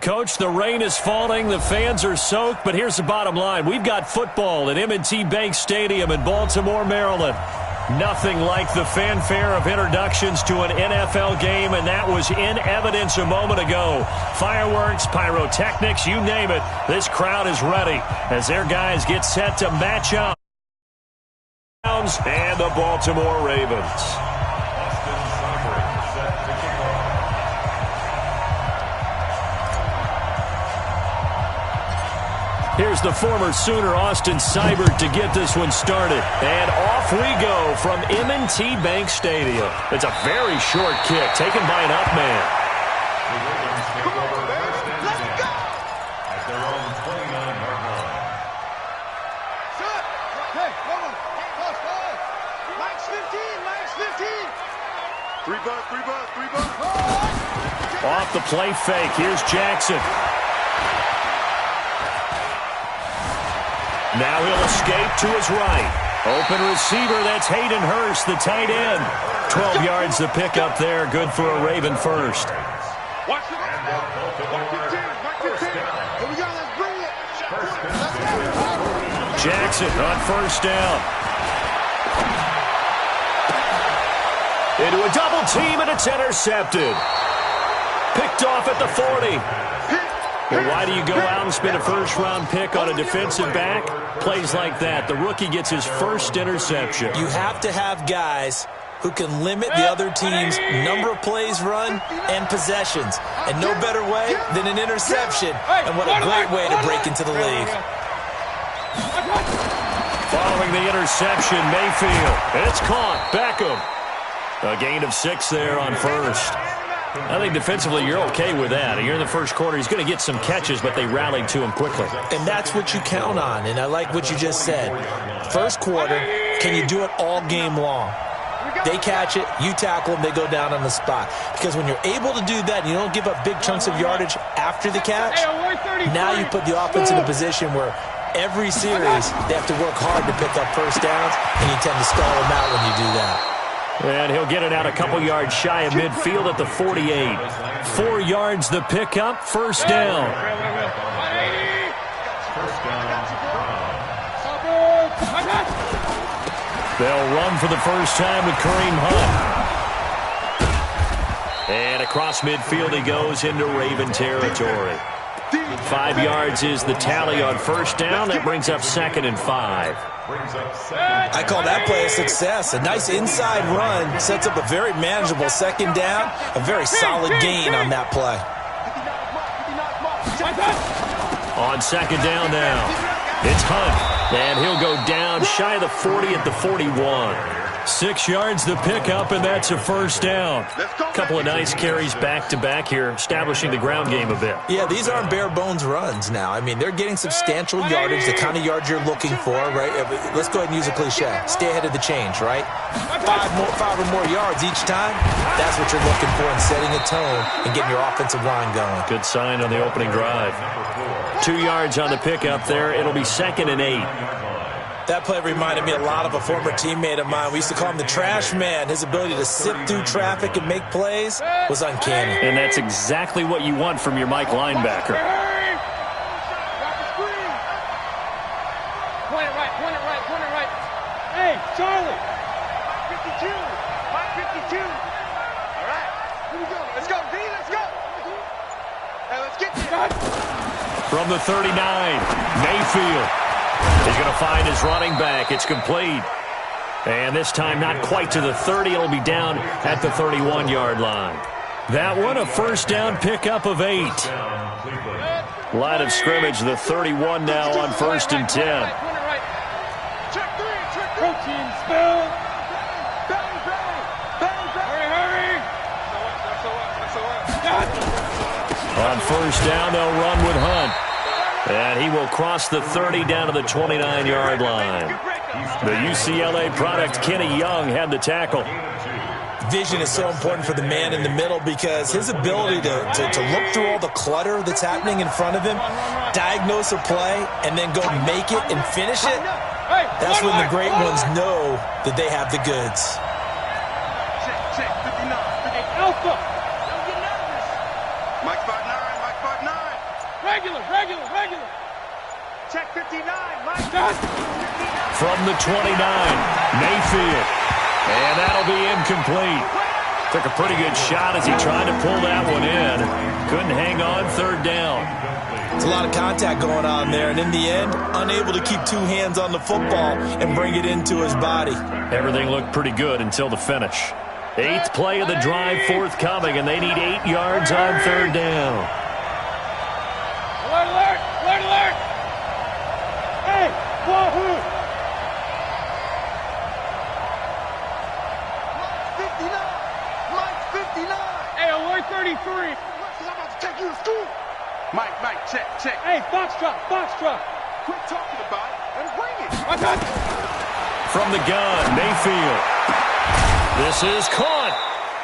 Coach, the rain is falling, the fans are soaked, but here's the bottom line. We've got football at M&T Bank Stadium in Baltimore, Maryland. Nothing like the fanfare of introductions to an NFL game, and that was in evidence a moment ago. Fireworks, pyrotechnics, you name it. This crowd is ready as their guys get set to match up. And the Baltimore Ravens. Here's the former Sooner, Austin Seibert, to get this one started. And off we go from M&T Bank Stadium. It's a very short kick taken by an up man. Come on, let's go! At their own 29-yard line. Shut! Hey, come on. Pause. Max 15, Max 15. 3 bucks. Off the play fake. Here's Jackson. Now he'll escape to his right. Open receiver, that's Hayden Hurst, the tight end. 12 yards to pick up there. Good for a Raven first. Watch it. Here we go, let's bring it. Jackson on first down. Into a double team, and it's intercepted. Picked off at the 40. Well, why do you go out and spend a first-round pick on a defensive back? Plays like that. The rookie gets his first interception. You have to have guys who can limit the other team's number of plays run and possessions. And no better way than an interception. And what a great way to break into the league. Following the interception, Mayfield. It's caught. Beckham. A gain of 6 there on first. I think defensively you're okay with that. You're in the first quarter. He's going to get some catches, but they rallied to him quickly. And that's what you count on, and I like what you just said. First quarter, can you do it all game long? They catch it, you tackle them, they go down on the spot. Because when you're able to do that and you don't give up big chunks of yardage after the catch, now you put the offense in a position where every series they have to work hard to pick up first downs, and you tend to stall them out when you do that. And he'll get it out a couple yards shy of midfield at the 48. 4 yards the pickup, first down. They'll run for the first time with Kareem Hunt. And across midfield he goes into Raven territory. 5 yards is the tally on first down. That brings up 2nd and 5. I call that play a success. A nice inside run sets up a very manageable second down. A very solid gain on that play. On second down now, it's Hunt. And he'll go down shy of the 40 at the 41. 6 yards the pickup, and that's a first down. Couple of nice carries back-to-back here, establishing the ground game a bit. Yeah, these aren't bare-bones runs now. I mean, they're getting substantial yardage, the kind of yards you're looking for, right? Let's go ahead and use a cliche. Stay ahead of the change, right? 5 or more yards each time, that's what you're looking for in setting a tone and getting your offensive line going. Good sign on the opening drive. 2 yards on the pickup there. It'll be 2nd and 8. That play reminded me a lot of a former teammate of mine. We used to call him the trash man. His ability to sift through traffic and make plays was uncanny. And that's exactly what you want from your Mike linebacker. Point it right. Hey, Charlie. 52. 52. All right. Here we go. Let's go, D. Let's go. Hey, let's get there. From the 39, Mayfield. He's going to find his running back. It's complete. And this time not quite to the 30. It'll be down at the 31-yard line. That one a first down pickup of 8. Line of scrimmage, the 31 now on 1st and 10. Protein spill. Hurry. On first down, they'll run with Hunt. And he will cross the 30 down to the 29-yard line. The UCLA product, Kenny Young, had the tackle. Vision is so important for the man in the middle because his ability to look through all the clutter that's happening in front of him, diagnose a play, and then go make it and finish it, that's when the great ones know that they have the goods. Alpha. Mike 5'9", Mike 5'9". Regular. Check 59, Mike. From the 29, Mayfield. And that'll be incomplete. Took a pretty good shot as he tried to pull that one in. Couldn't hang on third down. It's a lot of contact going on there, and in the end, unable to keep two hands on the football and bring it into his body. Everything looked pretty good until the finish. 8th play of the drive forthcoming, and they need 8 yards on third down. Alert! Hey, wahoo! 59! Mike 59! Hey, alert 33! Because I'm about to take you to school! Mike, check. Hey, box truck! Quit talking about it and bring it! I got it! From the gun, Mayfield. This is caught.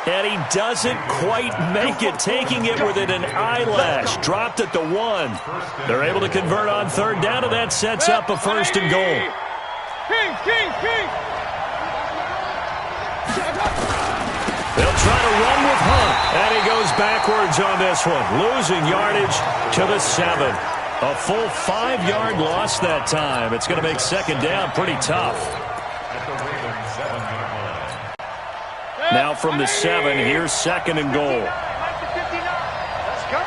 And he doesn't quite make it, taking it within an eyelash. Dropped at the 1. They're able to convert on third down, and that sets up a 1st and goal. King! They'll try to run with Hunt, and he goes backwards on this one, losing yardage to the 7. A full 5-yard loss that time. It's going to make second down pretty tough. Now from the 7, here's 2nd and goal. Let's go!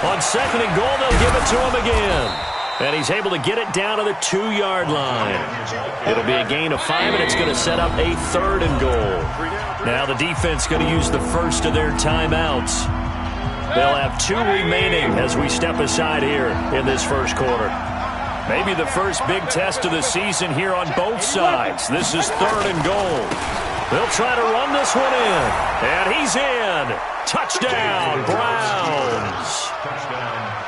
On 2nd and goal, they'll give it to him again. And he's able to get it down to the 2-yard line. It'll be a gain of 5, and it's going to set up a 3rd and goal. Now the defense going to use the first of their timeouts. They'll have 2 remaining as we step aside here in this first quarter. Maybe the first big test of the season here on both sides. This is 3rd and goal. They'll try to run this one in. And he's in. Touchdown, Browns.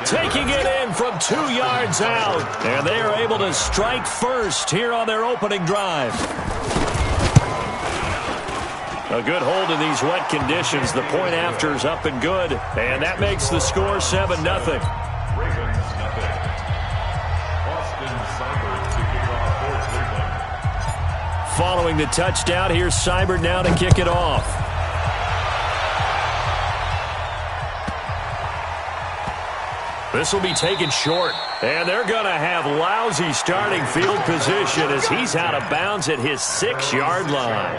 Taking it in from 2 yards out. And they are able to strike first here on their opening drive. A good hold in these wet conditions. The point after is up and good. And that makes the score 7-0. Following the touchdown, here's Seibert now to kick it off. This will be taken short. And they're going to have lousy starting field position as he's out of bounds at his 6-yard line.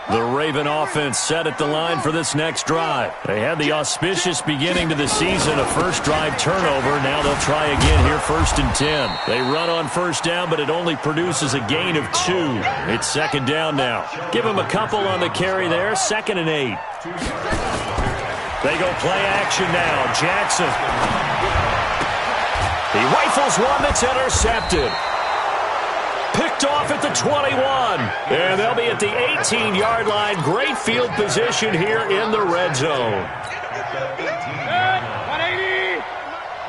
The Raven offense set at the line for this next drive. They had the auspicious beginning to the season, a first drive turnover. Now they'll try again here, 1st and 10. They run on first down, but it only produces a gain of 2. It's 2nd down now. Give him a couple on the carry there, 2nd and 8. They go play action now. Jackson. He rifles one that's intercepted. Picked off at the 21. And they'll be at the 18-yard line. Great field position here in the red zone. 180.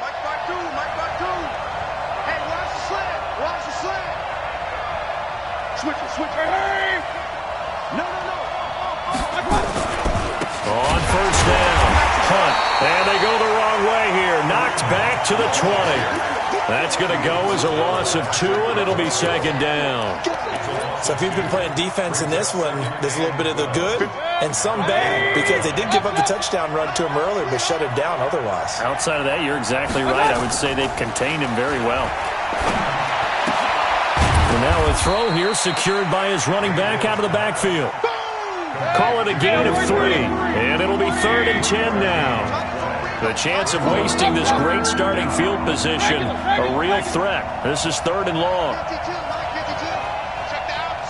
Mike by 2. Hey, watch the slant. Switch. Hey. No. On first down, Hunt. And they go the wrong way here. Knocked back to the 20. That's going to go as a loss of 2, and it'll be 2nd down. So if you've been playing defense in this one, there's a little bit of the good and some bad, because they did give up the touchdown run to him earlier, but shut it down otherwise. Outside of that, you're exactly right. I would say they've contained him very well. And now a throw here secured by his running back out of the backfield. Call it a gain of 3, and it'll be 3rd and 10 now. The chance of wasting this great starting field position, a real threat. This is 3rd and long. Mike 52. Check the out.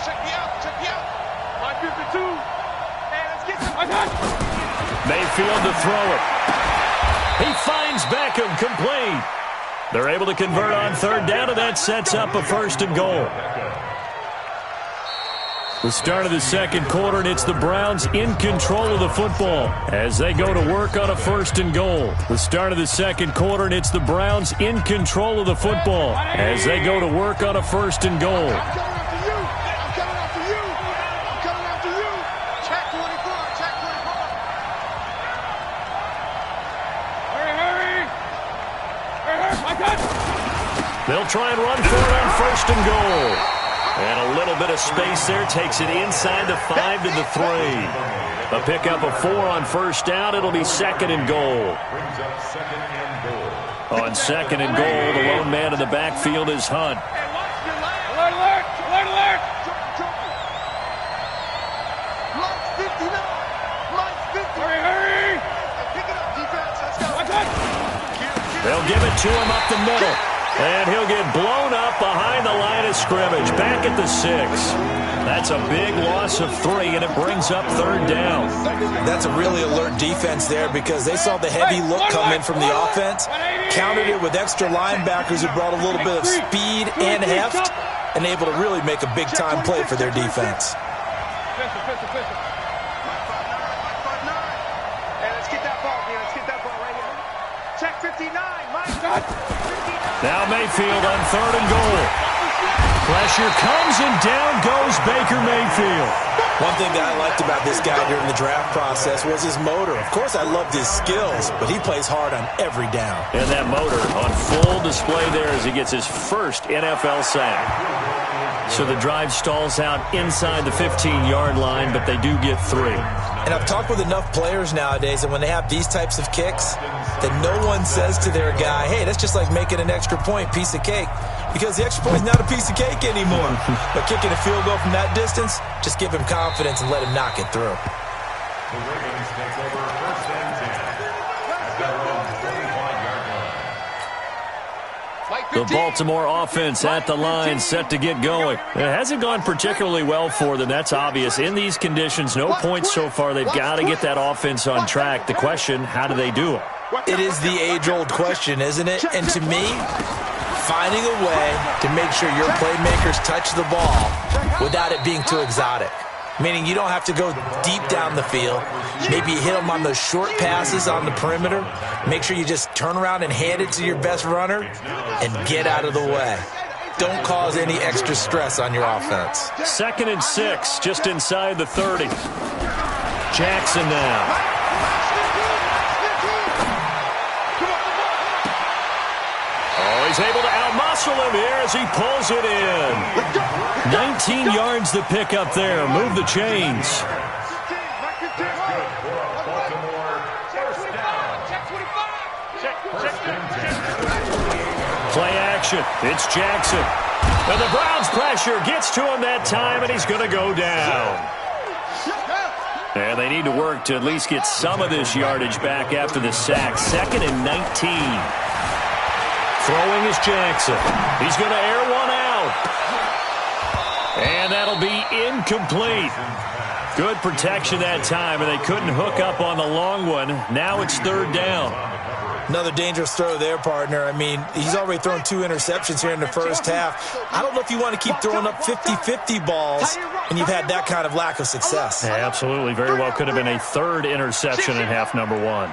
Mike 52. Hey, let's get some. Mayfield to throw it. He finds Beckham, complete. They're able to convert on 3rd down, and that sets up a 1st and goal. The start of the 2nd quarter, and it's the Browns in control of the football as they go to work on a 1st and goal. The start of the 2nd quarter, and it's the Browns in control of the football as they go to work on a 1st and goal. I'm coming after you. Check 24. Hurry. I got it. They'll try and run for it on 1st and goal. And a little bit of space there. Takes it inside the 5 to the 3. A pickup of 4 on first down. It'll be 2nd and goal. On 2nd and goal, the lone man in the backfield is Hunt. Alert, alert, alert, alert. Lights 59. Lights 50. Hurry, hurry. Pick it up, defense. Let's go. They'll give it to him up the middle. And he'll get blown up behind the line of scrimmage. Back at the 6. That's a big loss of 3, and it brings up 3rd down. That's a really alert defense there because they saw the heavy look come in from the offense, countered it with extra linebackers who brought a little bit of speed and heft, and able to really make a big-time play for their defense. Pistol. Hey, let's get that ball, man. Let's get that ball right here. Check 59. Mike. 59. Now Mayfield on 3rd and goal. Pressure comes, and down goes Baker Mayfield. One thing that I liked about this guy during the draft process was his motor. Of course, I loved his skills, but he plays hard on every down. And that motor on full display there as he gets his first NFL sack. So the drive stalls out inside the 15-yard line, but they do get 3. And I've talked with enough players nowadays that when they have these types of kicks, that no one says to their guy, hey, that's just like making an extra point, piece of cake. Because the extra point is not a piece of cake anymore. But kicking a field goal from that distance, just give him confidence and let him knock it through. The Ravens take over 1st and 10. At their own 45-yard line. The Baltimore offense at the line, set to get going. It hasn't gone particularly well for them. That's obvious. In these conditions, no points so far. They've got to get that offense on track. The question, how do they do it? It is the age-old question, isn't it? And to me, finding a way to make sure your playmakers touch the ball without it being too exotic. Meaning you don't have to go deep down the field. Maybe you hit them on those short passes on the perimeter. Make sure you just turn around and hand it to your best runner and get out of the way. Don't cause any extra stress on your offense. 2nd and 6, just inside the 30. Jackson now. He's able to outmuscle him here as he pulls it in. 19 yards to pick up there. Move the chains. Play action. It's Jackson. And the Browns pressure gets to him that time, and he's going to go down. And they need to work to at least get some of this yardage back after the sack. 2nd and 19. Throwing is Jackson. He's going to air one out. And that'll be incomplete. Good protection that time, and they couldn't hook up on the long one. Now it's 3rd down. Another dangerous throw there, partner. I mean, he's already thrown 2 interceptions here in the first half. I don't know if you want to keep throwing up 50-50 balls when you've had that kind of lack of success. Yeah, absolutely. Very well could have been a 3rd interception in half number 1.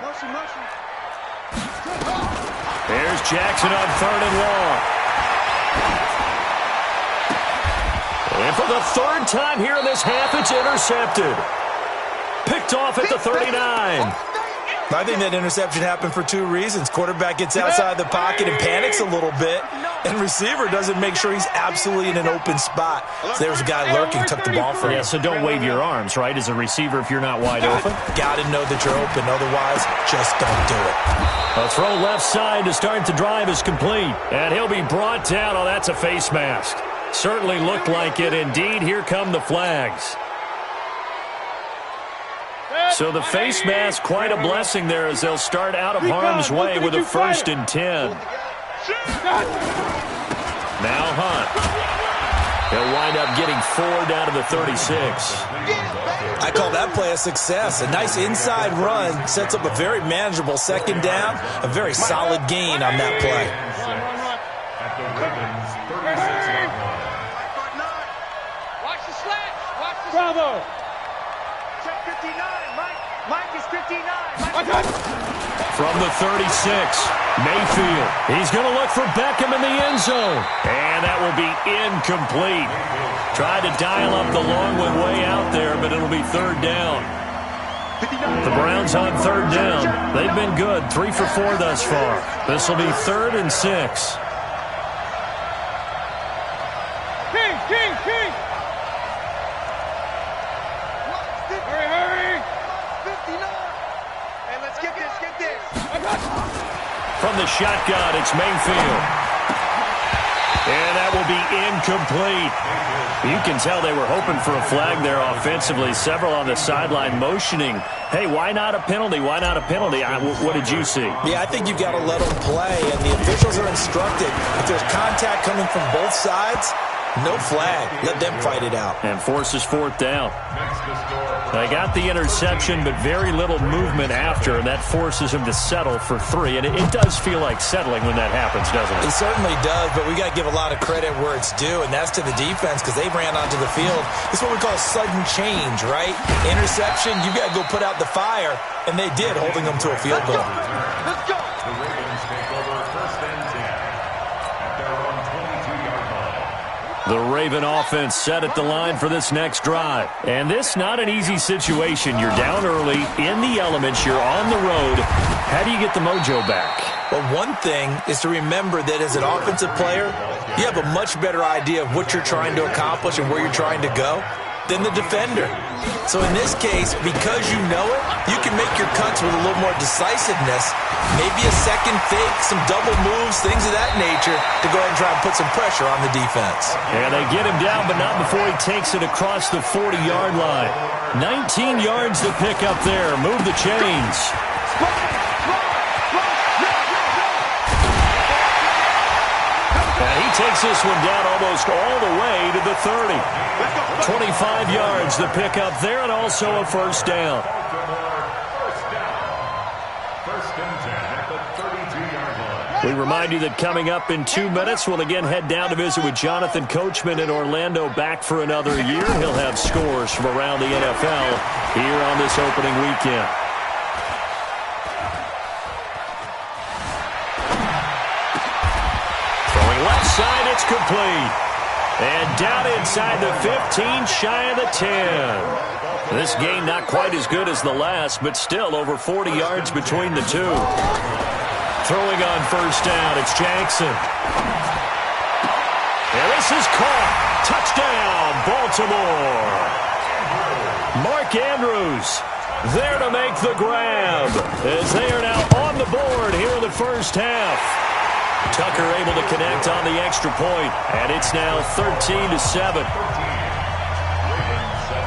There's Jackson on 3rd and long. And for the 3rd time here in this half, it's intercepted. Picked off at the 39. I think that interception happened for 2 reasons. Quarterback gets outside the pocket and panics a little bit, and receiver doesn't make sure he's absolutely in an open spot. So there's a guy lurking, took the ball from him. Yeah, so don't wave your arms, right, as a receiver if you're not wide open? Got to know that you're open. Otherwise, just don't do it. A throw left side to start the drive is complete. And he'll be brought down. Oh, that's a face mask. Certainly looked like it. Indeed, here come the flags. So the face mask, quite a blessing there as they'll start out of harm's way with a 1st and 10. Now Hunt. He'll wind up getting 4 down to the 36. I call that play a success. A nice inside run sets up a very manageable 2nd down. A very solid gain on that play. At the Ravens 36-yard line. Watch the slant. Watch the Bravo. Check 59. Mike is 59. From the 36, Mayfield. He's going to look for Beckham in the end zone. And that will be incomplete. Tried to dial up the long one way out there, but it'll be 3rd down. The Browns on 3rd down. They've been good, 3 for 4 thus far. This will be 3rd and 6. King. from the shotgun. It's Mayfield. And that will be incomplete. You can tell they were hoping for a flag there offensively. Several on the sideline motioning, hey, why not a penalty? Why not a penalty? What did you see? Yeah, I think you've got to let them play, and the officials are instructed. If there's contact coming from both sides, no flag. Let them fight it out. And forces fourth down. They got the interception, but very little movement after, and that forces him to settle for 3. And it does feel like settling when that happens, doesn't it? It certainly does, but we got to give a lot of credit where it's due, and that's to the defense because they ran onto the field. It's what we call sudden change, right? Interception, you got to go put out the fire, and they did, holding them to a field goal. Let's go. The Ravens take over first and 10 at their own 22-yard line. The Raven offense set at the line for this next drive. And this not an easy situation. You're down early, in the elements, you're on the road. How do you get the mojo back? Well, one thing is to remember that as an offensive player, you have a much better idea of what you're trying to accomplish and where you're trying to go than the defender. So in this case, because you know it, you can make your cuts with a little more decisiveness, maybe a second fake, some double moves, things of that nature, to go ahead and try and put some pressure on the defense. And they get him down, but not before he takes it across the 40-yard line. 19 yards to pick up there. Move the chains. And he takes this one down almost all the way to the 30. 25 yards to pick up there, and also a first down. First and 10 at the 32-yard line. We remind you that coming up in 2 minutes, we'll again head down to visit with Jonathan Coachman in Orlando, back for another year. He'll have scores from around the NFL here on this opening weekend. Throwing left side, it's complete. And down inside the 15, shy of the 10. This game not quite as good as the last, but still over 40 yards between the two. Throwing on first down, it's Jackson. And this is caught. Touchdown, Baltimore. Mark Andrews there to make the grab as they are now on the board here in the first half. Tucker able to connect on the extra point, and it's now 13-7.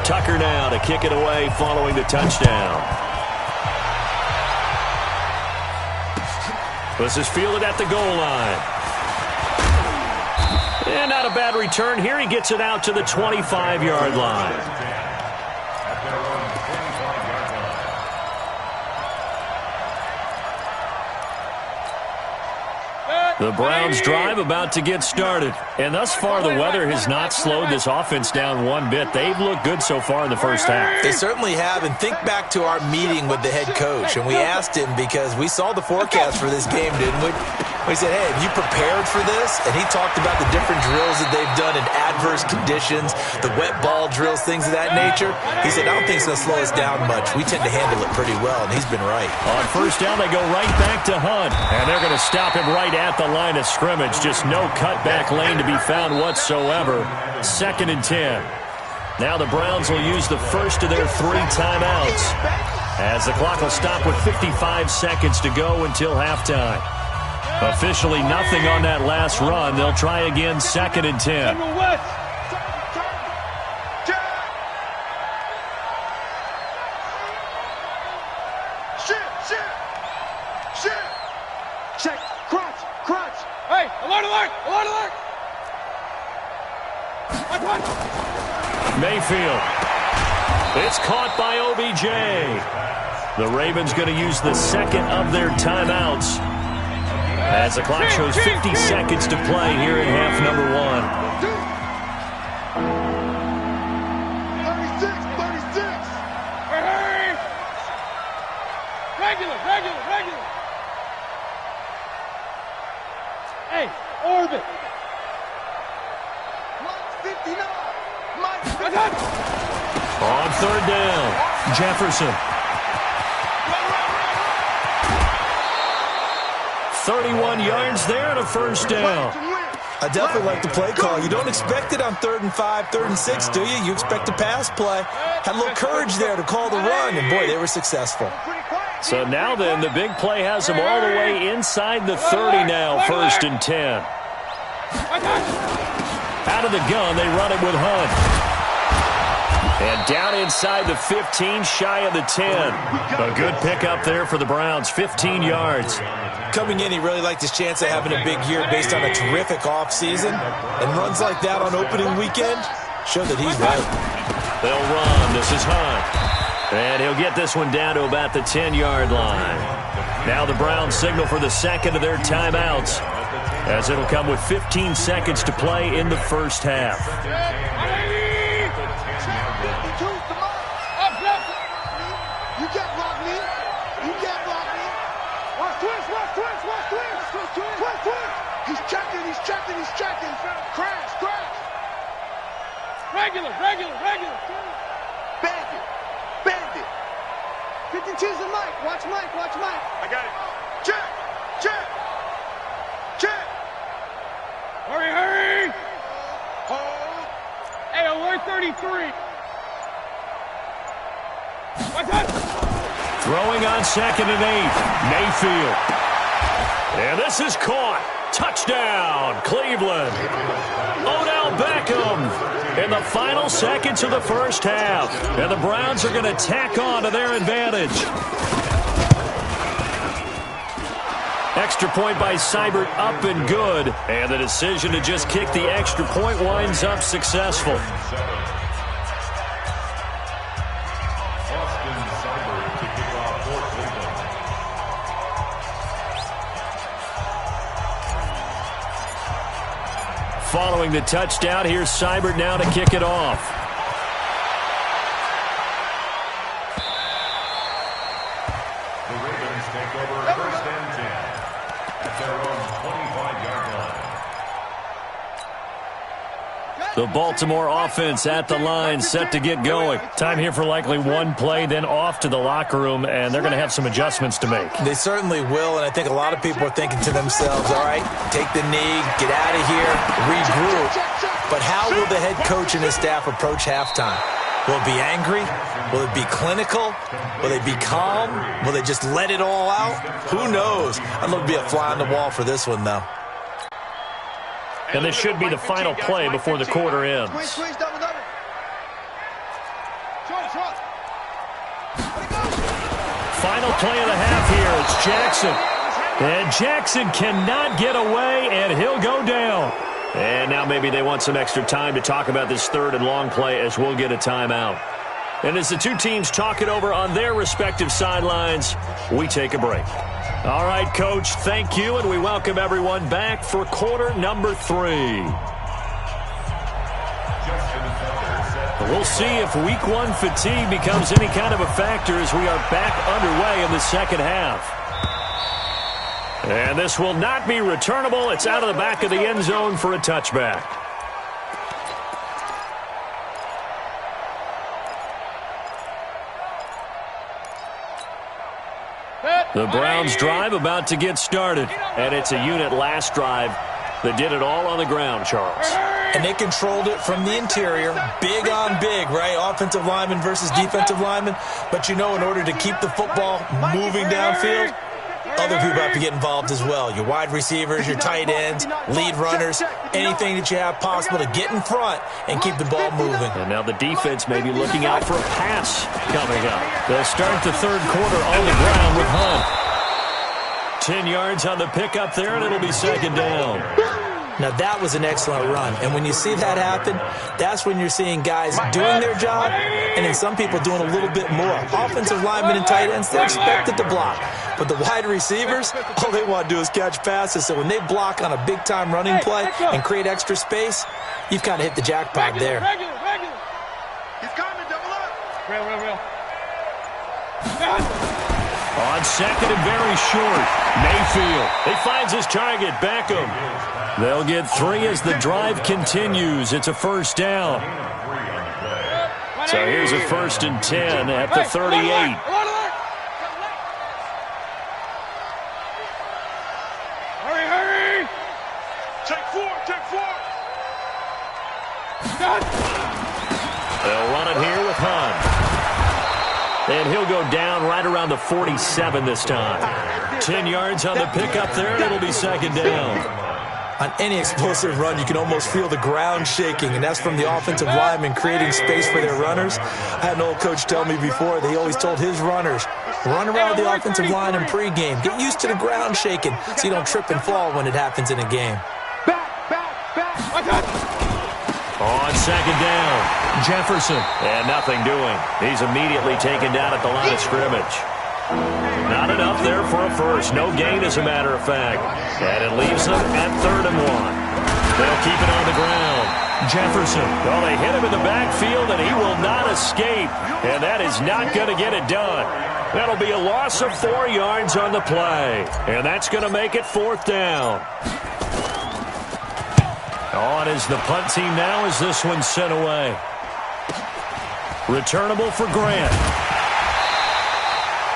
Tucker now to kick it away following the touchdown. This is fielded at the goal line. And not a bad return here. He gets it out to the 25-yard line. The Browns drive about to get started. And thus far, the weather has not slowed this offense down one bit. They've looked good so far in the first half. They certainly have. And think back to our meeting with the head coach. And we asked him because we saw the forecast for this game, didn't we? We said, hey, have you prepared for this? And he talked about the different drills that they've done in adverse conditions, the wet ball drills, things of that nature. He said, I don't think it's going to slow us down much. We tend to handle it pretty well, and he's been right. On first down, they go right back to Hunt. And they're going to stop him right at the line of scrimmage. Just no cutback lane to be found whatsoever. 2nd and 10. Now the Browns will use the first of their 3 timeouts, as the clock will stop with 55 seconds to go until halftime. Officially nothing on that last run. They'll try again, 2nd and 10. Check. Crunch. Hey, alert. Mayfield. It's caught by OBJ. The Ravens going to use the second of their timeouts, as the clock shows 50 seconds to play here in half number 1. 36. Hey! Regular. Hey, orbit. 59. On third down, Jefferson. 31 yards there and a first down. I definitely like the play call. You don't expect it on 3rd and 5, 3rd and 6, do you? You expect a pass play. Had a little courage there to call the run, and boy, they were successful. Pretty quiet. So now then, the big play has them all the way inside the 30 now, 1st and 10. Out of the gun, they run it with Hunt. And down inside the 15, shy of the 10. A good pickup there for the Browns, 15 yards. Coming in, he really liked his chance of having a big year based on a terrific offseason. And runs like that on opening weekend show that he's right. They'll run. This is Hunt. And he'll get this one down to about the 10-yard line. Now the Browns signal for the second of their timeouts, as it'll come with 15 seconds to play in the first half. You can't block me. You can't block me. Watch twist. He's checking. Crash. Regular. Bandit. 52's the Mike. Watch Mike. I got it. Check. Hurry. Hold. Hey, alert 33. Watch out. Throwing on 2nd and 8. Mayfield. And this is caught. Touchdown, Cleveland. Odell Beckham in the final seconds of the first half. And the Browns are going to tack on to their advantage. Extra point by Seibert, up and good. And the decision to just kick the extra point winds up successful. Following the touchdown, here's Seibert now to kick it off. The Ravens take over 1st and 10 at their own 25-yard line. The Baltimore offense at the line, set to get going. Time here for likely one play, then off to the locker room, and they're going to have some adjustments to make. They certainly will, and I think a lot of people are thinking to themselves, all right, take the knee, get out of here, regroup. But how will the head coach and his staff approach halftime? Will it be angry? Will it be clinical? Will they be calm? Will they just let it all out? Who knows? I'd love to be a fly on the wall for this one, though. And this should be the final play before the quarter ends. Squeeze, double. Final play of the half here. It's Jackson. And Jackson cannot get away, and he'll go down. And now maybe they want some extra time to talk about this 3rd and long play, as we'll get a timeout. And as the two teams talk it over on their respective sidelines, we take a break. All right, Coach, thank you, and we welcome everyone back for quarter number 3. We'll see if week 1 fatigue becomes any kind of a factor as we are back underway in the second half. And this will not be returnable. It's out of the back of the end zone for a touchback. The Browns drive about to get started, and it's a unit last drive that did it all on the ground, Charles. And they controlled it from the interior, big on big, right? Offensive lineman versus defensive lineman. But, you know, in order to keep the football moving downfield, other people have to get involved as well. Your wide receivers, your tight ends, lead runners, anything that you have possible to get in front and keep the ball moving. And now the defense may be looking out for a pass coming up. They'll start the third quarter on the ground with Hunt. 10 yards on the pickup there, and it'll be second down. Now, that was an excellent run. And when you see that happen, that's when you're seeing guys doing their job and then some people doing a little bit more. Offensive linemen and tight ends, they're expected to block. But the wide receivers, all they want to do is catch passes. So when they block on a big-time running play and create extra space, you've kind of hit the jackpot there. He's coming, double up. Real. On second and very short, Mayfield. He finds his target, Beckham. They'll get 3 as the drive continues. It's a first down. So here's a 1st and 10 at the 38. Hurry! Take 4. They'll run it here with Hunt. And he'll go down right around the 47 this time. 10 yards on the pickup there, and it'll be second down. On any explosive run, you can almost feel the ground shaking, and that's from the offensive linemen creating space for their runners. I had an old coach tell me before, he always told his runners, run around the offensive line in pregame. Get used to the ground shaking so you don't trip and fall when it happens in a game. On second down, Jefferson. And nothing doing. He's immediately taken down at the line of scrimmage. Not enough there for a first. No gain, as a matter of fact. And it leaves them at 3rd and 1. They'll keep it on the ground. Jefferson. Well, they hit him in the backfield, and he will not escape. And that is not going to get it done. That'll be a loss of 4 yards on the play. And that's going to make it 4th down. On is the punt team now as this one's sent away. Returnable for Grant.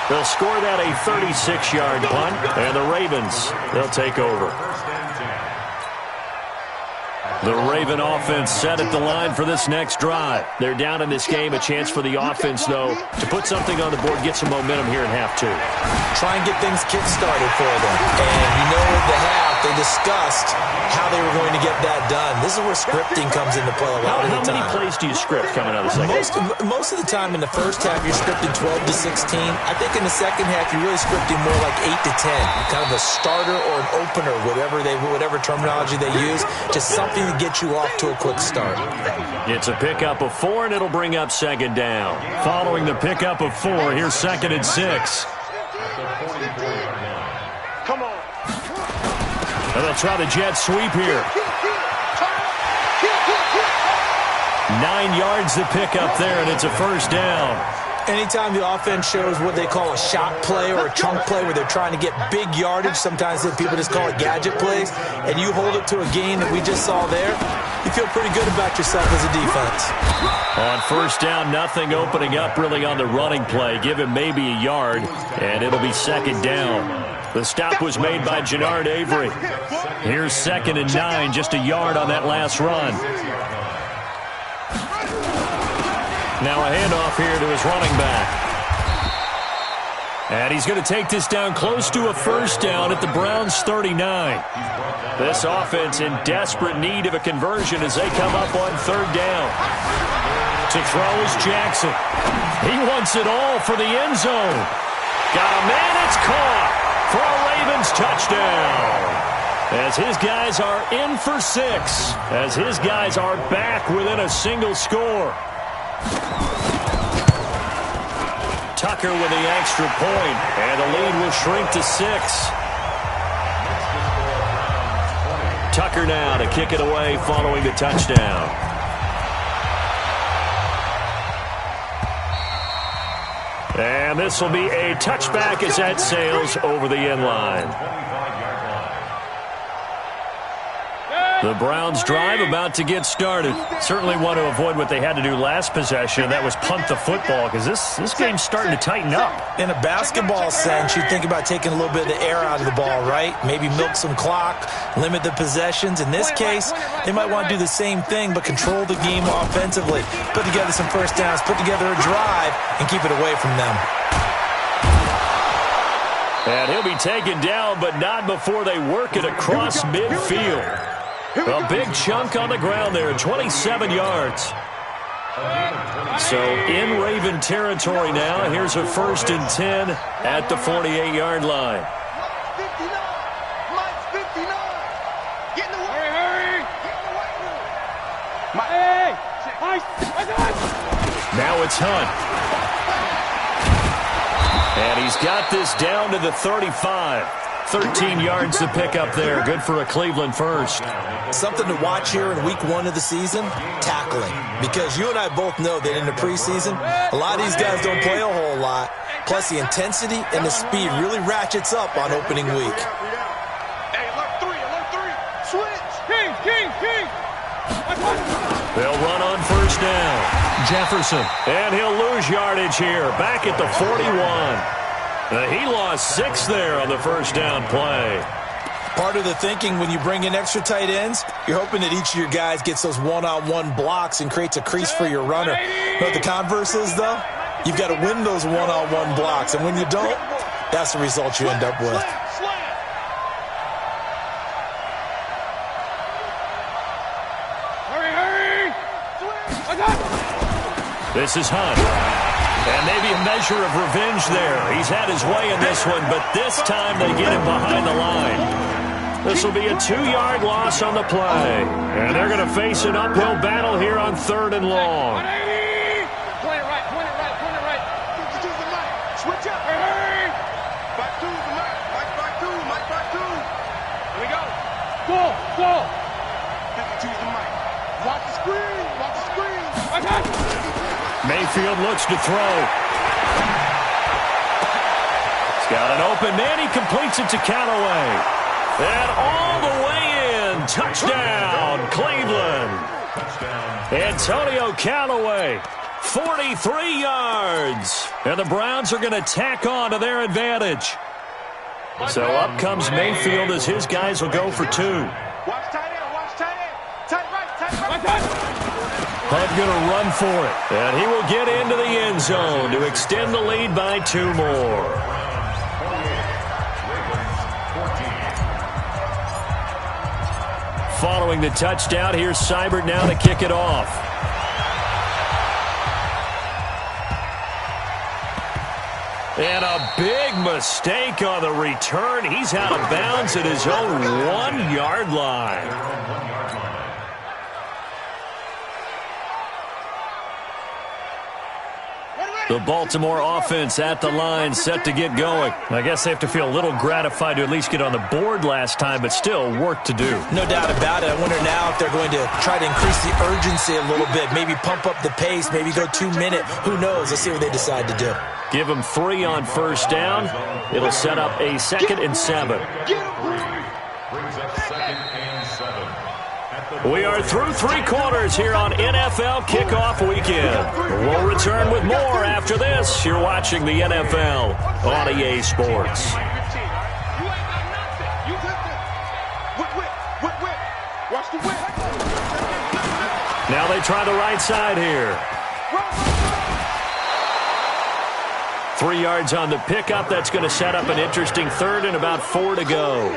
They'll score that a 36-yard punt, and the Ravens, they'll take over. The Raven offense set at the line for this next drive. They're down in this game. A chance for the offense, though, to put something on the board, get some momentum here in half 2. Try and get things kick-started for them. And you know at the half, they discussed how they were going to get that done. This is where scripting comes into play a lot of the time. How many plays do you script coming out of the second? Most of the time in the first half, you're scripting 12 to 16. I think in the second half, you're really scripting more like 8 to 10. Kind of a starter or an opener, whatever terminology they use. Just something to get you off to a quick start. It's a pickup of 4, and it'll bring up second down. Following the pickup of 4, here's 2nd and 6. Come on. And they'll try the jet sweep here. 9 yards to pick up there, and it's a first down. Anytime the offense shows what they call a shot play or a chunk play where they're trying to get big yardage, sometimes people just call it gadget plays, and you hold it to a gain that we just saw there, you feel pretty good about yourself as a defense. On first down, nothing opening up really on the running play. Give him maybe a yard, and it'll be second down. The stop was made by Jannard Avery. Here's 2nd and 9, just a yard on that last run. Now a handoff here to his running back. And he's going to take this down close to a first down at the Browns' 39. This offense in desperate need of a conversion as they come up on 3rd down. To throw is Jackson. He wants it all for the end zone. Got a man, it's caught for a Ravens touchdown. As his guys are in for 6. As his guys are back within a single score. Tucker with the extra point, and the lead will shrink to 6. Tucker now to kick it away following the touchdown. And this will be a touchback as that sails over the end line. The Browns drive about to get started. Certainly want to avoid what they had to do last possession. That was punt the football, because this game's starting to tighten up. In a basketball sense, you think about taking a little bit of the air out of the ball, right? Maybe milk some clock, limit the possessions. In this case, they might want to do the same thing, but control the game offensively. Put together some first downs, put together a drive, and keep it away from them. And he'll be taken down, but not before they work it across midfield. A big chunk on the ground there, 27 yards. So in Raven territory now. Here's a 1st and 10 at the 48-yard line. Mike's 59. Get in the way. Hurry. Get in the weight room. Now it's Hunt. And he's got this down to the 35. 13 yards to pick up there. Good for a Cleveland first. Something to watch here in week 1 of the season, tackling. Because you and I both know that in the preseason, a lot of these guys don't play a whole lot. Plus the intensity and the speed really ratchets up on opening week. Hey, alert 3. Switch. King. They'll run on first down. Jefferson. And he'll lose yardage here. Back at the 41. He lost 6 there on the first down play. Part of the thinking when you bring in extra tight ends, you're hoping that each of your guys gets those one-on-one blocks and creates a crease for your runner. You know what the converse is, though? You've got to win those one-on-one blocks, and when you don't, that's the result you end up with. This is Hunt. And maybe a measure of revenge there. He's had his way in this one, but this time they get him behind the line. This will be a 2-yard loss on the play. And they're going to face an uphill battle here on 3rd and long. Point it right. Switch up. Back two, back two. Here we go. Go. Choose the mic. Watch the screen. Mayfield looks to throw. He's got an open man. He completes it to Callaway. And all the way in. Touchdown, Cleveland. Antonio Callaway, 43 yards. And the Browns are going to tack on to their advantage. So up comes Mayfield as his guys will go for 2. Watch tight end. Tight right. Hunt going to run for it. And he will get into the end zone to extend the lead by 2 more. Following the touchdown, here's Seibert now to kick it off. And a big mistake on the return. He's out of bounds at his own 1-yard line. The Baltimore offense at the line, set to get going. I guess they have to feel a little gratified to at least get on the board last time, but still work to do. No doubt about it. I wonder now if they're going to try to increase the urgency a little bit, maybe pump up the pace, maybe go 2-minute. Who knows? Let's see what they decide to do. Give them 3 on first down. It'll set up a 2nd and 7. Brings up 2nd and 7. We are through 3 quarters here on NFL Kickoff Weekend. We'll return with more after this. You're watching the NFL on EA Sports. Now they try the right side here. 3 yards on the pickup. That's going to set up an interesting 3rd and about 4 to go.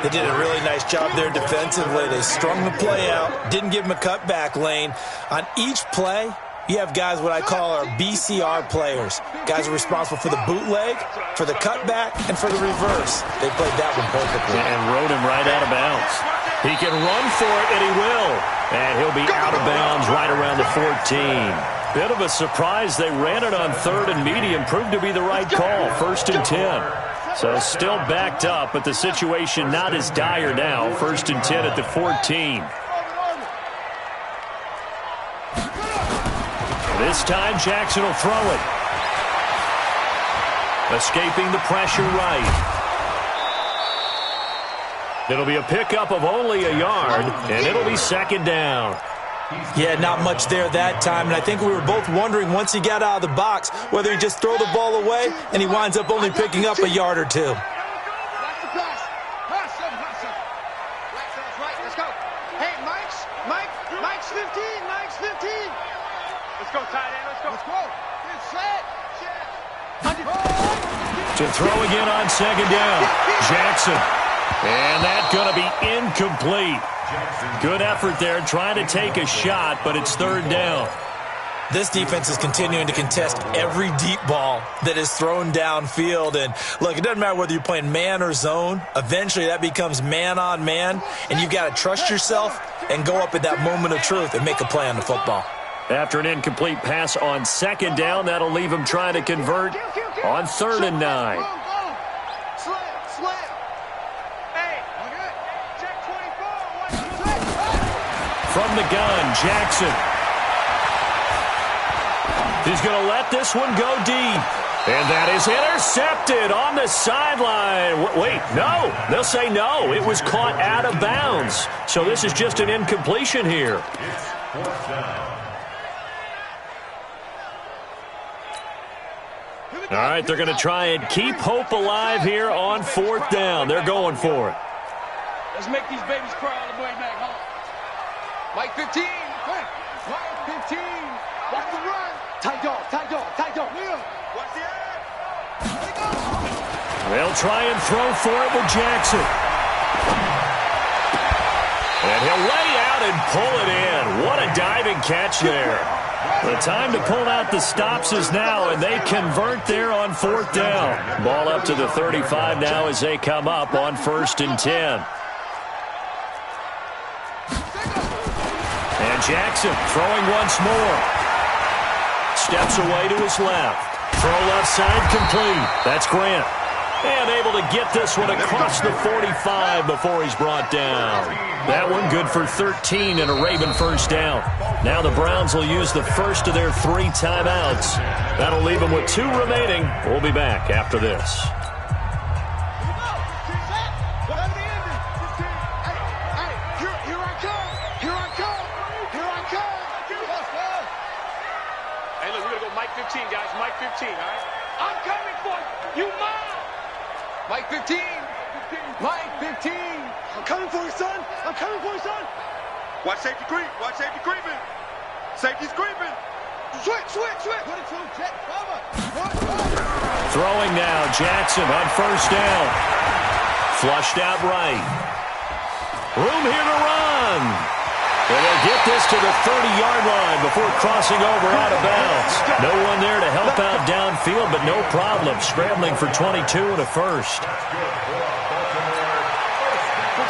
They did a really nice job there defensively. They strung the play out, didn't give him a cutback lane. On each play, you have guys what I call our BCR players. Guys are responsible for the bootleg, for the cutback, and for the reverse. They played that one perfectly. And rode him right out of bounds. He can run for it, and he will. And he'll be out of bounds right around the 14. Bit of a surprise. They ran it on 3rd and medium. Proved to be the right call. 1st and 10. So still backed up, but the situation not as dire now. 1st and 10 at the 14. This time Jackson will throw it. Escaping the pressure right. It'll be a pickup of only a yard, and it'll be 2nd down. Yeah, not much there that time, and I think we were both wondering once he got out of the box whether he'd just throw the ball away, and he winds up only picking up a yard or 2. Let's go. Hey, Mike's 15. Let's go, tight end. Let's go. To throw again on 2nd down. Jackson. And that's going to be incomplete. Good effort there, trying to take a shot, but it's 3rd down. This defense is continuing to contest every deep ball that is thrown downfield. And, look, it doesn't matter whether you're playing man or zone. Eventually that becomes man-on-man, and you've got to trust yourself and go up at that moment of truth and make a play on the football. After an incomplete pass on 2nd down, that'll leave him trying to convert on 3rd and 9. From the gun, Jackson. He's going to let this one go deep. And that is intercepted on the sideline. Wait, no. They'll say no. It was caught out of bounds. So this is just an incompletion here. All right, they're going to try and keep hope alive here on 4th down. They're going for it. Let's make these babies cry all the way back home. Mike 15. Mike 15. Watch the run. Tight dog. They'll try and throw for it with Jackson. And he'll lay out and pull it in. What a diving catch there. The time to pull out the stops is now, and they convert there on 4th down. Ball up to the 35 now as they come up on 1st and 10. And Jackson throwing once more. Steps away to his left. Throw left side complete. That's Grant. And able to get this one across the 45 before he's brought down. That one good for 13 and a Raven first down. Now the Browns will use the first of their 3 timeouts. That'll leave them with 2 remaining. We'll be back after this. Hey, look, we're going to go Mike 15, guys. Mike 15, all right? I'm coming for you. You mine. Mike 15. Mike 15. I'm coming for you, son. I'm coming for you, son. Watch safety creep. Watch safety creeping. Safety's creeping. Switch. Put it to him, Jet. Cover. Throwing now, Jackson on first down. Flushed out right. Room here to run. And they'll get this to the 30-yard line before crossing over out of bounds. No one there to help out downfield, but no problem. Scrambling for 22 and a first.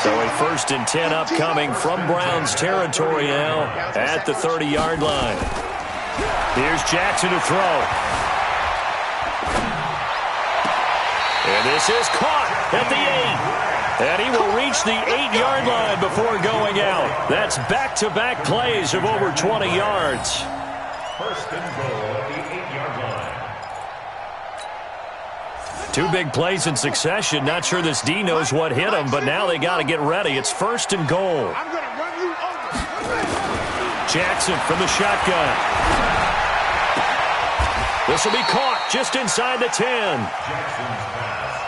So a 1st and 10 upcoming from Browns territory now at the 30-yard line. Here's Jackson to throw. And this is caught at the 8. And he will reach the 8-yard line before going out. That's back-to-back plays of over 20 yards. 1st and goal at the 8-yard line. 2 big plays in succession. Not sure this D knows what hit him, but now they got to get ready. It's 1st and goal. I'm going to run you over. Jackson from the shotgun. This will be caught just inside the 10.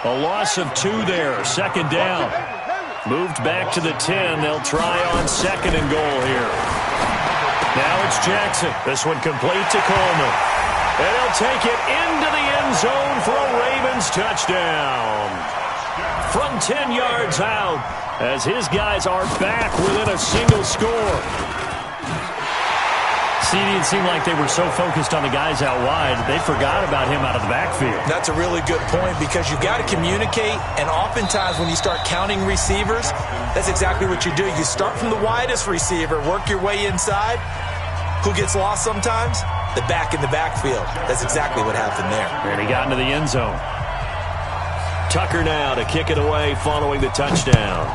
A loss of 2 there. 2nd down. Moved back to the 10. They'll try on 2nd and goal here. Now it's Jackson. This one complete to Coleman. And he'll take it into the end zone for a Ravens touchdown. From 10 yards out, as his guys are back within a single score. CD, it seemed like they were so focused on the guys out wide, they forgot about him out of the backfield. That's a really good point because you've got to communicate, and oftentimes when you start counting receivers, that's exactly what you do. You start from the widest receiver, work your way inside. Who gets lost sometimes? The back in the backfield. That's exactly what happened there. And he got into the end zone. Tucker now to kick it away following the touchdown.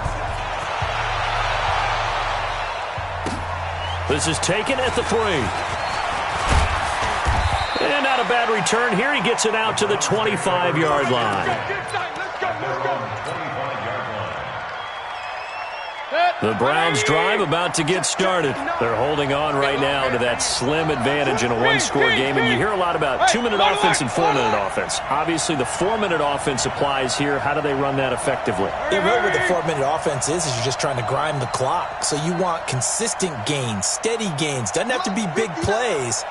This is taken at the 3. And not a bad return here. He gets it out to the 25-yard line. The Browns drive about to get started. They're holding on right now to that slim advantage in a one-score game. And you hear a lot about 2-minute offense and 4-minute offense. Obviously, the 4-minute offense applies here. How do they run that effectively? Yeah, really what the 4-minute offense is you're just trying to grind the clock. So you want consistent gains, steady gains. Doesn't have to be big plays,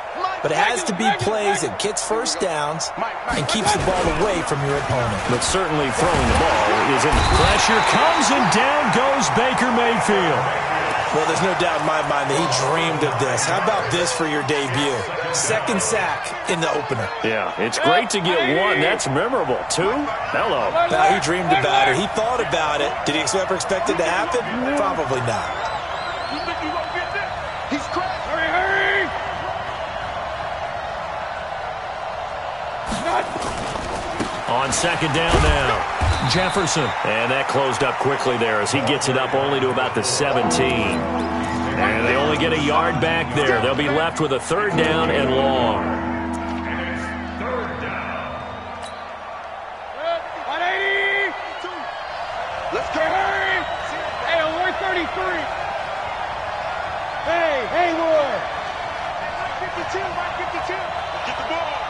but it has to be plays that gets first downs and keeps the ball away from your opponent. But certainly throwing the ball isn't. Pressure comes and down goes Baker Mayfield. Well, there's no doubt in my mind that he dreamed of this. How about this for your debut? 2nd sack in the opener. Yeah, it's great to get 1. That's memorable. 2? Hello. Now, he dreamed about it. He thought about it. Did he ever expect it to happen? Probably not. You think you're going to get this? He's cracked. Hurry! On 2nd down now. Jefferson. And that closed up quickly there as he gets it up only to about the 17. And they only get a yard back there. They'll be left with a 3rd down and long. Let's go. Hey, alert 33. Hey, Lord. 52, Mike 52. Get the ball.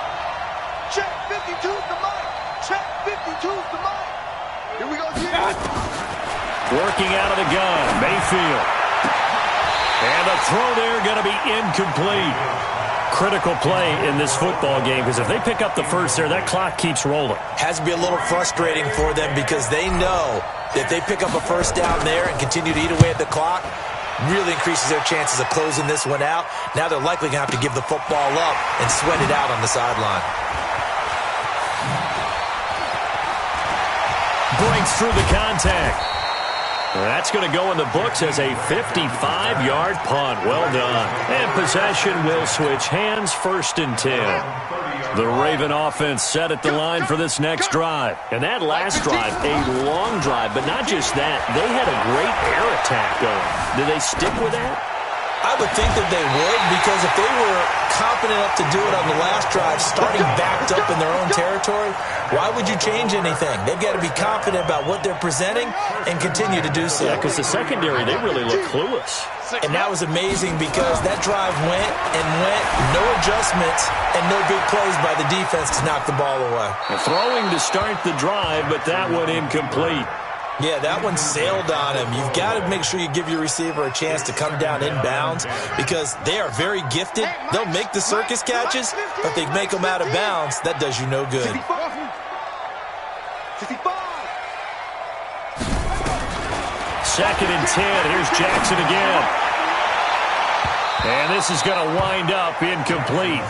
Check 52's the mic. Check 52's the mic. Here we go, again. Working out of the gun, Mayfield. And the throw there going to be incomplete. critical play in this football game because if they pick up the first there, that clock keeps rolling. Has to be a little frustrating for them because they know that if they pick up a first down there and continue to eat away at the clock, really increases their chances of closing this one out. Now they're likely going to have to give the football up and sweat it out on the sideline. Breaks through the contact. That's going to go in the books as a 55-yard punt. Well done. And possession will switch hands, 1st and 10. The Raven offense set at the line for this next drive. And that last drive, a long drive, but not just that. They had a great air attack going. Did they stick with that? I would think that they would, because if they were confident enough to do it on the last drive, starting backed up in their own territory, why would you change anything? They've got to be confident about what they're presenting and continue to do so. Yeah, because the secondary, they really look clueless. And that was amazing because that drive went and went, no adjustments, and no big plays by the defense to knock the ball away. Throwing to start the drive, but that one incomplete. Yeah, that one sailed on him. You've got to make sure you give your receiver a chance to come down inbounds because they are very gifted. They'll make the circus catches, but if they make them out of bounds, that does you no good. 2nd and 10. Here's Jackson again. And this is going to wind up incomplete.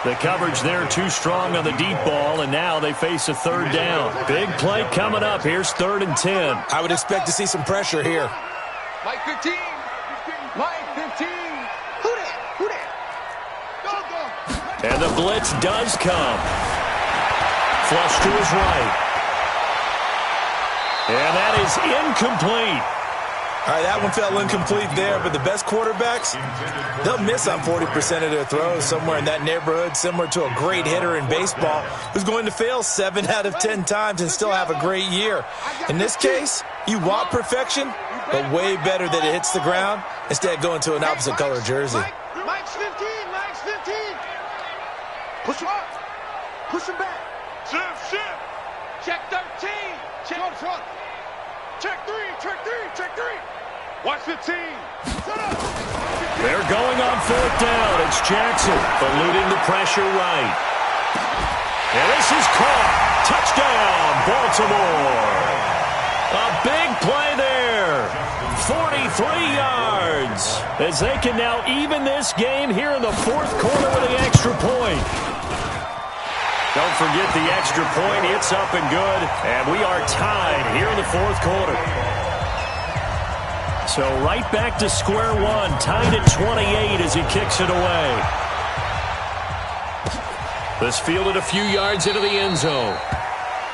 The coverage there too strong on the deep ball, and now they face a 3rd down. Big play coming up. Here's 3rd and 10. I would expect to see some pressure here. Mike 15. Mike 15. Who that? Who that? Go. And the blitz does come. Flush to his right. And that is incomplete. All right, that one fell incomplete there, but the best quarterbacks, they'll miss on 40% of their throws, somewhere in that neighborhood, similar to a great hitter in baseball who's going to fail 7 out of 10 times and still have a great year. In this case, you want perfection, but way better that it hits the ground instead of going to an opposite color jersey. Mike's 15. Mike's 15. Push him up. Push him back. Shift. Check 13. Check. Check 3. Check 3. Check 3. Watch 15. Shut up. They're going on 4th down. It's Jackson eluding the pressure right. And this is caught. Touchdown, Baltimore. A big play there. 43 yards. As they can now even this game here in the 4th quarter with the extra point. Don't forget the extra point. It's up and good. And we are tied here in the 4th quarter. So right back to square one. Tied at 28 as he kicks it away. This fielded a few yards into the end zone.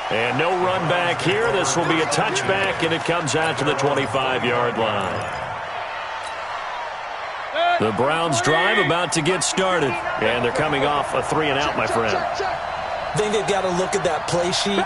And no run back here. This will be a touchback, and it comes out to the 25-yard line. The Browns drive about to get started. And they're coming off a 3-and-out, my friend. I think they've got to look at that play sheet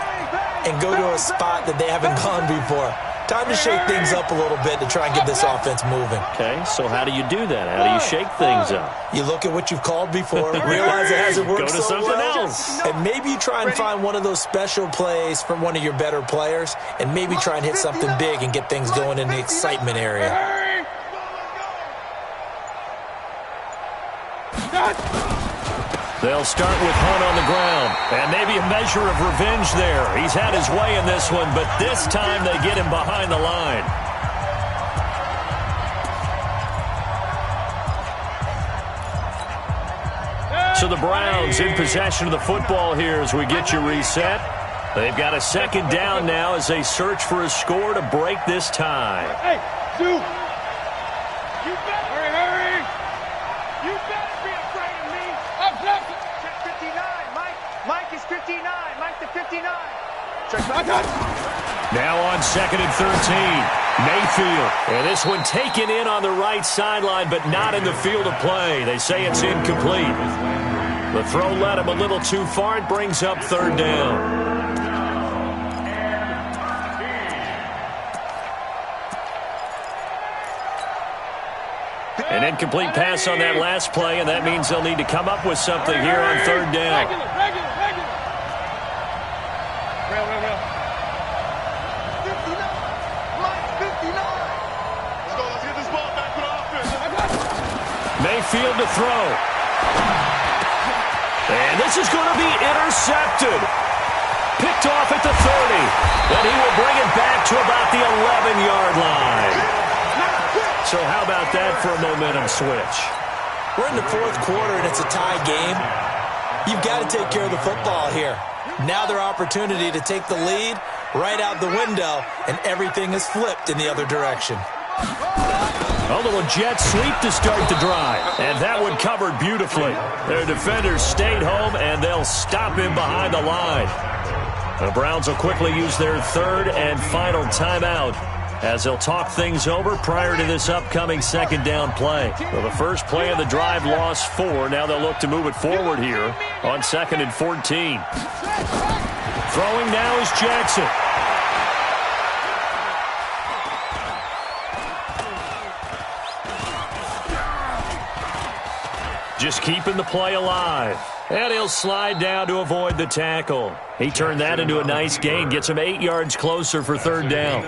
and go to a spot that they haven't gone before. Time to shake things up a little bit to try and get this offense moving. Okay, so how do you do that? How do you shake things up? You look at what you've called before, realize it hasn't worked Go to so something well, else. and maybe you try and find one of those special plays from one of your better players, and maybe try and hit something big and get things going in the excitement area. They'll start with Hunt on the ground, and maybe a measure of revenge there. He's had his way in this one, but this time they get him behind the line. So the Browns in possession of the football here as we get you reset. They've got a 2nd down now as they search for a score to break this tie. Hey, Duke! You better hurry! You better be afraid of me! I'm blocking! Check 59. Mike is 59. Mike to 59. I got it! Now on 2nd and 13. Mayfield. And this one taken in on the right sideline, but not in the field of play. They say it's incomplete. The throw led him a little too far. It brings up 3rd down. An incomplete pass on that last play, and that means they'll need to come up with something here on 3rd down. Regular. Real. 59. Mike 59. Let's go. Let's get this ball back to the offense. Mayfield to throw. And this is going to be intercepted. Picked off at the 30. And he will bring it back to about the 11-yard line. So how about that for a momentum switch? We're in the fourth quarter, and it's a tie game. You've got to take care of the football here. Now their opportunity to take the lead right out the window, and everything is flipped in the other direction. A little jet sweep to start the drive. And that one covered beautifully. Their defenders stayed home, and they'll stop him behind the line. The Browns will quickly use their third and final timeout as they'll talk things over prior to this upcoming second down play. Well, the first play of the drive lost 4. Now they'll look to move it forward here on 2nd and 14. Throwing now is Jackson. Just keeping the play alive. And he'll slide down to avoid the tackle. He turned that into a nice gain. Gets him 8 yards closer for third down.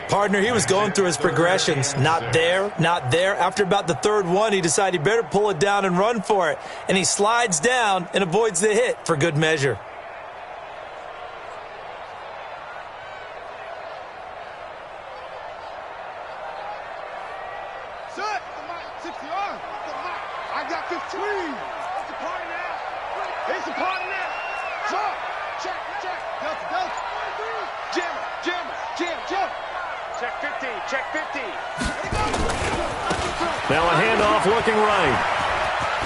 Partner, he was going through his progressions. Not there, not there. After about the third one, he decided he better pull it down and run for it. And he slides down and avoids the hit for good measure. Set. 60 yards. I got 15. It's a party now. It's a party now. Jump. Check. Delta. Jim. Check 50. Check 50. Now a handoff looking right.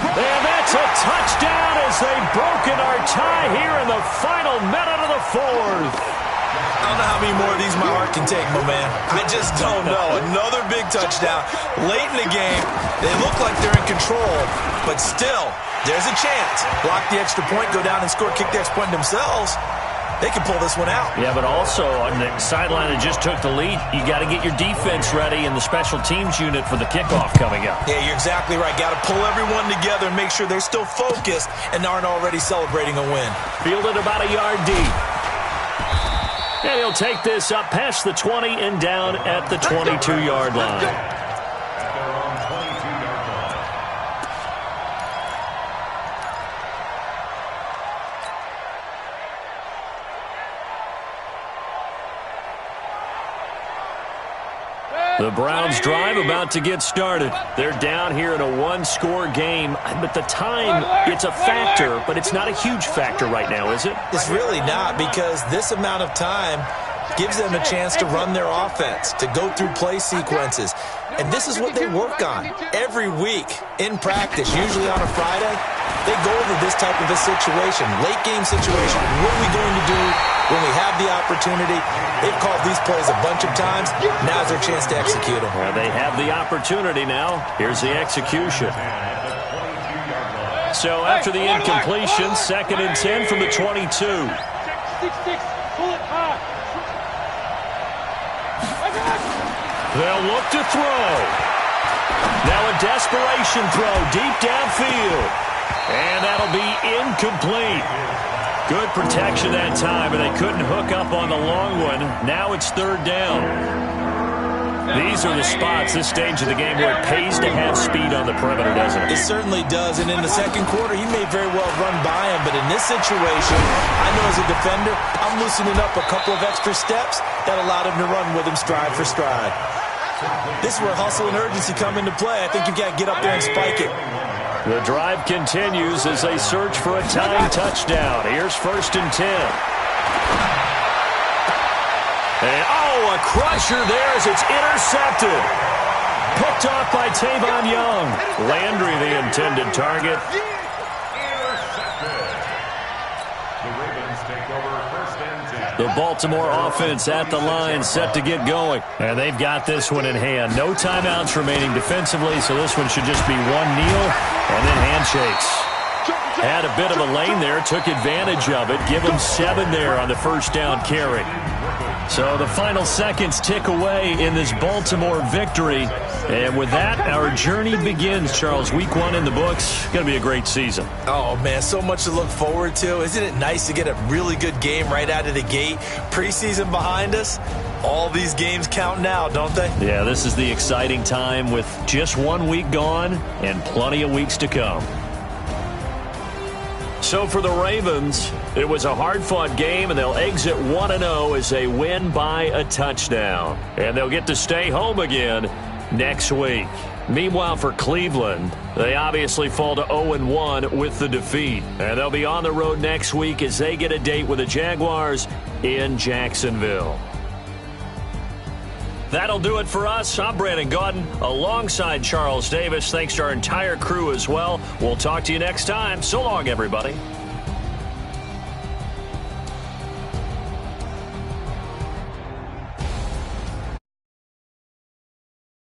And that's a touchdown as they've broken our tie here in the final minute of the fourth. I don't know how many more of these my heart can take, my man. I just don't know. Another big touchdown. Late in the game, they look like they're in control, but still, there's a chance. Block the extra point, go down and score, kick the extra point themselves. They can pull this one out. Yeah, but also on the sideline that just took the lead, you got to get your defense ready in the special teams unit for the kickoff coming up. Yeah, you're exactly right. Got to pull everyone together and make sure they're still focused and aren't already celebrating a win. Fielded about a yard deep. And he'll take this up past the 20 and down at the 22-yard line. The Browns drive about to get started. They're down here in a one-score game, but the time, it's a factor, but it's not a huge factor right now, is it? It's really not, because this amount of time gives them a chance to run their offense, to go through play sequences. And this is what they work on every week in practice, usually on a Friday. They go over this type of a situation, late game situation. What are we going to do when we have the opportunity? They've called these plays a bunch of times. Now's their chance to execute them. Well, they have the opportunity now. Here's the execution. So after the incompletion, 2nd and 10 from the 22. 6, pull it high. They'll look to throw. Now a desperation throw deep downfield. And that'll be incomplete. Good protection that time, and they couldn't hook up on the long one. Now it's third down. These are the spots, this stage of the game, where it pays to have speed on the perimeter, doesn't it? It certainly does, and in the second quarter, he may very well run by him, but in this situation, I know as a defender, I'm loosening up a couple of extra steps that allowed him to run with him stride for stride. This is where hustle and urgency come into play. I think you've got to get up there and spike it. The drive continues as they search for a tying touchdown. Here's 1st and 10. And, a crusher there as it's intercepted. Picked off by Tavon Young. Landry, the intended target. The Baltimore offense at the line, set to get going. And they've got this one in hand. No timeouts remaining defensively, so this one should just be one kneel and then handshakes. Had a bit of a lane there, took advantage of it. Give them 7 there on the first down carry. So the final seconds tick away in this Baltimore victory. And with that, our journey begins, Charles. Week 1 in the books. Going to be a great season. Oh, man, so much to look forward to. Isn't it nice to get a really good game right out of the gate? Preseason behind us. All these games count now, don't they? Yeah, this is the exciting time with just 1 week gone and plenty of weeks to come. So for the Ravens, it was a hard-fought game, and they'll exit 1-0 as they win by a touchdown. And they'll get to stay home again next week. Meanwhile, for Cleveland, they obviously fall to 0-1 with the defeat. And they'll be on the road next week as they get a date with the Jaguars in Jacksonville. That'll do it for us. I'm Brandon Gaudin alongside Charles Davis. Thanks to our entire crew as well. We'll talk to you next time. So long, everybody.